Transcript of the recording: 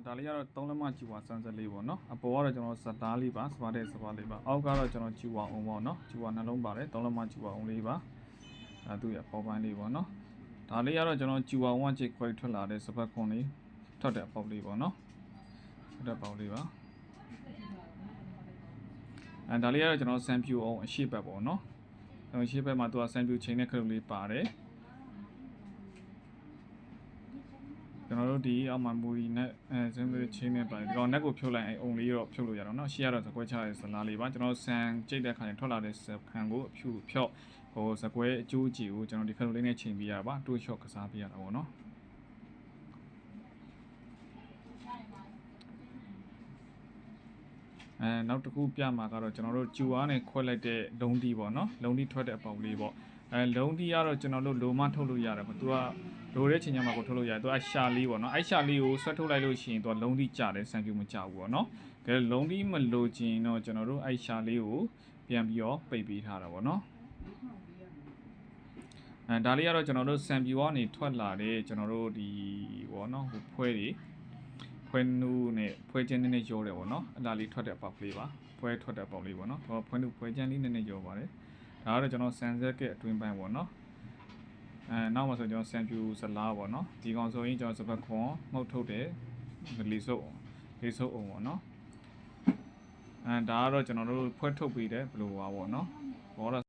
ဒါလေးကတော့3လက်မကျူပါ34ပေါ့နော်အပေါ်ကတော့ကျွန်တော်စတားလေးပါစပါတဲ့စပါလေးပါအောက်ကတော့ကျွန်တော်ကျူပါအောင်ပေါ့နော်ကျူပါနှလုံးပါတယ်3လက်မကျူပါအောင်လေးပါသူ့ရဲ့ပေါ်ပိုင်းလေးပေါ့နော်ဒါလေးကတော့ကျွန်တော်ကျူပါ1ချိတ်ခွဲထွက်လာတဲ့စပတ်ခွန်လေးထွက်တဲ့အပေါက်လေးပေါ့နော်ထွက်တဲ့ပေါက်လေးပါဒါလေးကတော့ကျွန်တော်ဆန်ပြူအောင်အရှိဘက်ပေါ့နော်အရှိဘက်မှာသူကဆန်ပြူချိန်တဲ့ခရုလေးပါတယ်ကျွန်တော်တို့ဒီအောက်မှာမူရီနဲ့စင်းသေးချင်းနဲ့ပါတယ်ဒီကောင်နက်ကိုဖြုတ်လိုက်အုံလေးတော့ဖြုတ်လို့ရတော့เนาะရှေ့ကတော့စကွဲချရဲဇလားလေးပါကျွန်တော်ဆန်ကြိတ်တဲ့ခါကျထွက်လာတဲ့ခံကိုအဖြူဖြော့ဟိုစကွဲအကျိုးကြည့်ကိုကျွန်တော်ဒီခရုလေးနဲ့ချိန်ပေးရပါတိုးရှော့ကစားပေးရတာပေါ့เนาะနောက်တစ်ခုပြမှာကတော့ကျွန်တော်တို့ကျူအားနဲ့ခွဲလိုက်တဲ့လုံးတီးပေါ့เนาะလုံးတီးထွက်တဲ့အပေါက်လေးပေါ့လုံးတီးကတော့ကျွန်တော်တို့လိုမထုတ်လို့ရတယ်ပေါ့သူကလိုတဲ့ချိန်ညမှာကိုထုတ်လို့ရတယ်သူကရှာလေးပေါ့နော်အဲ့ရှာလေးကိုဆွဲထုတ်လိုက်လို့ရှိရင်သူကလုံးတီးကျတယ်ဆန်ပြူမကျဘူးပေါ့နော်ဒါလုံးတီးမလိုချင်တော့ကျွန်တော်တို့အဲ့ရှာလေးကိုပြန်ပြီးတော့ပိတ်ပေးထားတာပေါ့နော်ဒါလေးကတော့ကျွန်တော်တို့ဆန်ပြူကနေထွက်လာတဲ့ကျွန်တော်တို့ဒီပေါ့နော်ဟိုဖွဲနူးနဲ့ဖွဲချင်းနည်းနည်းရောတယ်ပေါ့နော်အဲ့ဒါလေးထွက်တဲ့အပေါက်ကလေးပါဖွဲထွက်တဲ့အပေါက်လေးပေါ့နော်ဖွဲနူးဖွဲချင်းလေးနည်းနည်းရောပါတယ်ဒါကတော့ကျွန်တော်ဆန်ဆက်ကအတွင်းပိုင်းပေါ့နော်နောက်မှာဆိုကျွန်တော်ဆန်ပြူဇလားပေါ့နော်ဒီကောင်ဆိုရင်ကျွန်တော်စပတ်ခွန်မှုတ်ထုတ်တယ်လေးစုပ်အောင်ပေါ့နော်ဒါကတော့ကျွန်တော်တို့ဖွဲထုတ်ပေးတယ်ဘလိုပါပေါ့နော်ဘောတော့